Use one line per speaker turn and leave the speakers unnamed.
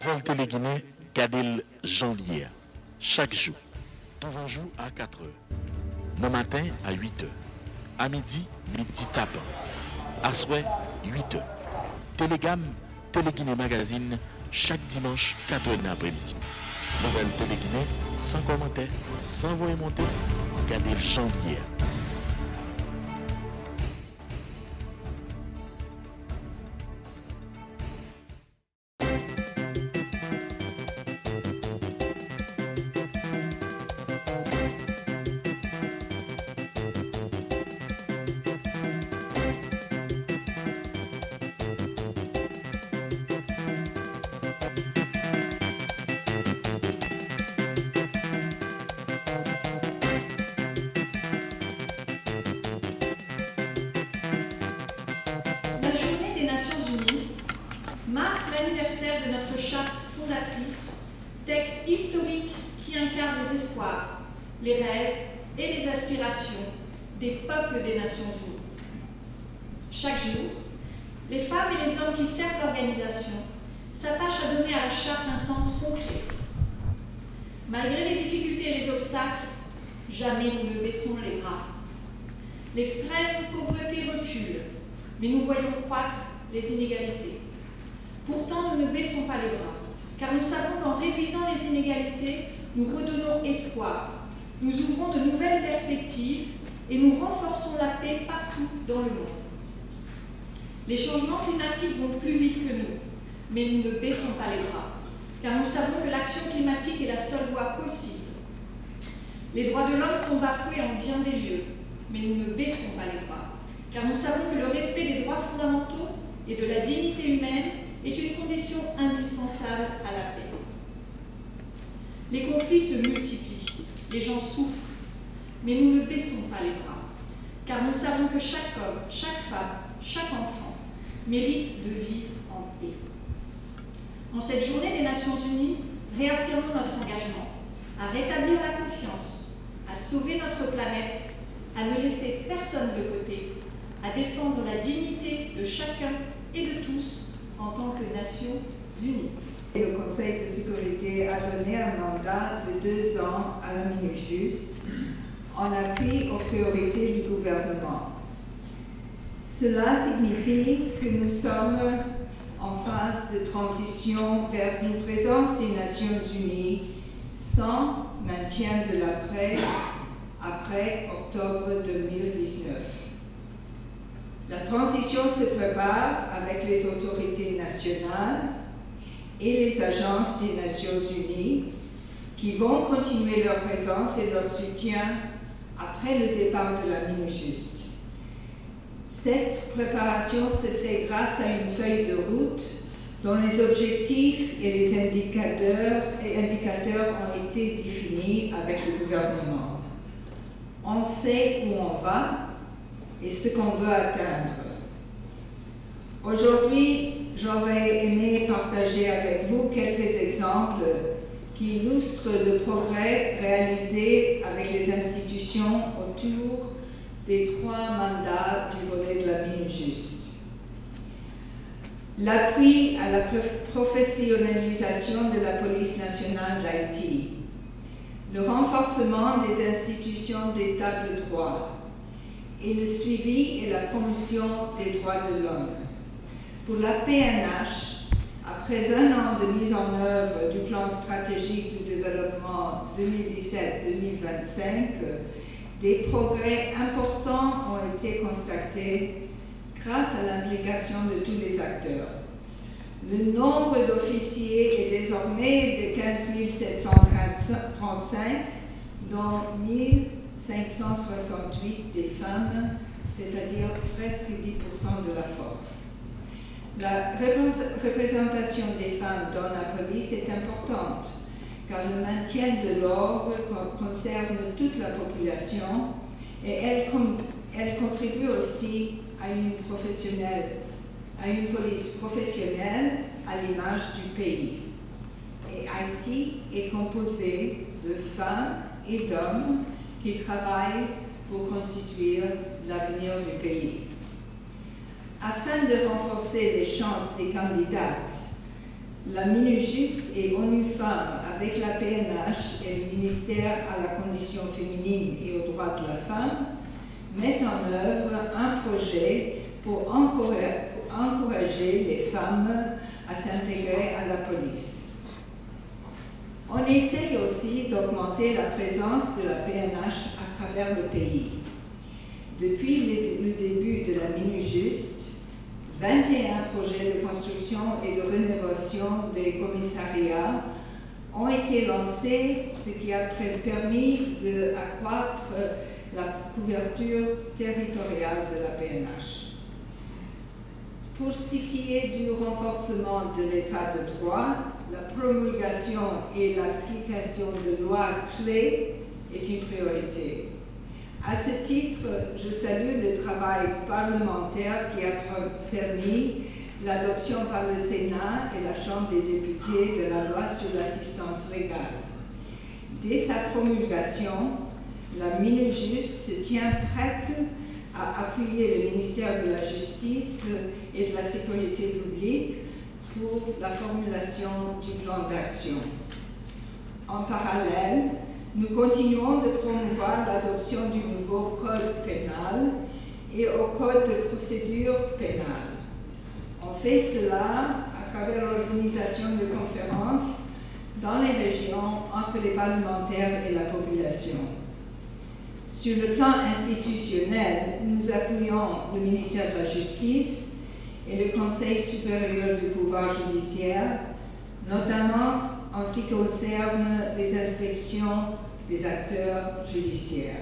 Nouvelle Télé-Guinée, Gadel Jean-Lier. Chaque jour, tout jour à 4 h. Le matin à 8 h. À midi, midi tapant. À soir, 8 h. Télégamme, Télé-Guinée Magazine, chaque dimanche, 4 h l'après-midi. Nouvelle Télé-Guinée, sans commentaire, sans voix monter, Gadel Jean-Lier.
Marque l'anniversaire de notre charte fondatrice, texte historique qui incarne les espoirs, les rêves et les aspirations des peuples des Nations Unies. Chaque jour, les femmes et les hommes qui servent l'organisation s'attachent à donner à la charte un sens concret. Malgré les difficultés et les obstacles, jamais nous ne baissons les bras. L'extrême pauvreté recule, mais nous voyons croître les inégalités. Pourtant, nous ne baissons pas les bras, car nous savons qu'en réduisant les inégalités, nous redonnons espoir, nous ouvrons de nouvelles perspectives et nous renforçons la paix partout dans le monde. Les changements climatiques vont plus vite que nous, mais nous ne baissons pas les bras, car nous savons que l'action climatique est la seule voie possible. Les droits de l'homme sont bafoués en bien des lieux, mais nous ne baissons pas les bras, car nous savons que le respect des droits fondamentaux et de la dignité humaine est une condition indispensable à la paix. Les conflits se multiplient, les gens souffrent, mais nous ne baissons pas les bras, car nous savons que chaque homme, chaque femme, chaque enfant mérite de vivre en paix. En cette journée des Nations Unies, réaffirmons notre engagement à rétablir la confiance, à sauver notre planète, à ne laisser personne de côté, à défendre la dignité de chacun et de tous en tant que Nations Unies.
Le Conseil de sécurité a donné un mandat de 2 ans à la MINUJUST en appui aux priorités du gouvernement. Cela signifie que nous sommes en phase de transition vers une présence des Nations Unies sans maintien de la paix après octobre 2019. La transition se prépare avec les autorités nationales et les agences des Nations Unies qui vont continuer leur présence et leur soutien après le départ de la MINUJUST. Cette préparation se fait grâce à une feuille de route dont les objectifs et les indicateurs ont été définis avec le gouvernement. On sait où on va et ce qu'on veut atteindre. Aujourd'hui, j'aurais aimé partager avec vous quelques exemples qui illustrent le progrès réalisé avec les institutions autour des 3 mandats du volet de la MINUJUST. L'appui à la professionnalisation de la police nationale d'Haïti, le renforcement des institutions d'état de droit, et le suivi et la promotion des droits de l'homme. Pour la PNH, après 1 an de mise en œuvre du plan stratégique de développement 2017-2025, des progrès importants ont été constatés grâce à l'implication de tous les acteurs. Le nombre d'officiers est désormais de 15 735, dont 568 des femmes, c'est-à-dire presque 10% de la force. La représentation des femmes dans la police est importante, car le maintien de l'ordre concerne toute la population et elle contribue aussi à une police professionnelle à l'image du pays. Et Haïti est composé de femmes et d'hommes qui travaillent pour constituer l'avenir du pays. Afin de renforcer les chances des candidates, la Minujust et ONU Femmes, avec la PNH et le ministère à la condition féminine et aux droits de la femme, mettent en œuvre un projet pour encourager les femmes à s'intégrer à la police. On essaye aussi d'augmenter la présence de la PNH à travers le pays. Depuis le début de la Minujust, 21 projets de construction et de rénovation des commissariats ont été lancés, ce qui a permis d'accroître la couverture territoriale de la PNH. Pour ce qui est du renforcement de l'état de droit, la promulgation et l'application de lois clés est une priorité. À ce titre, je salue le travail parlementaire qui a permis l'adoption par le Sénat et la Chambre des députés de la loi sur l'assistance légale. Dès sa promulgation, la Minujust se tient prête à appuyer le ministère de la Justice et de la Sécurité publique pour la formulation du plan d'action. En parallèle, nous continuons de promouvoir l'adoption du nouveau code pénal et au code de procédure pénale. On fait cela à travers l'organisation de conférences dans les régions entre les parlementaires et la population. Sur le plan institutionnel, nous appuyons le ministère de la Justice et le Conseil supérieur du pouvoir judiciaire, notamment en ce qui concerne les inspections des acteurs judiciaires.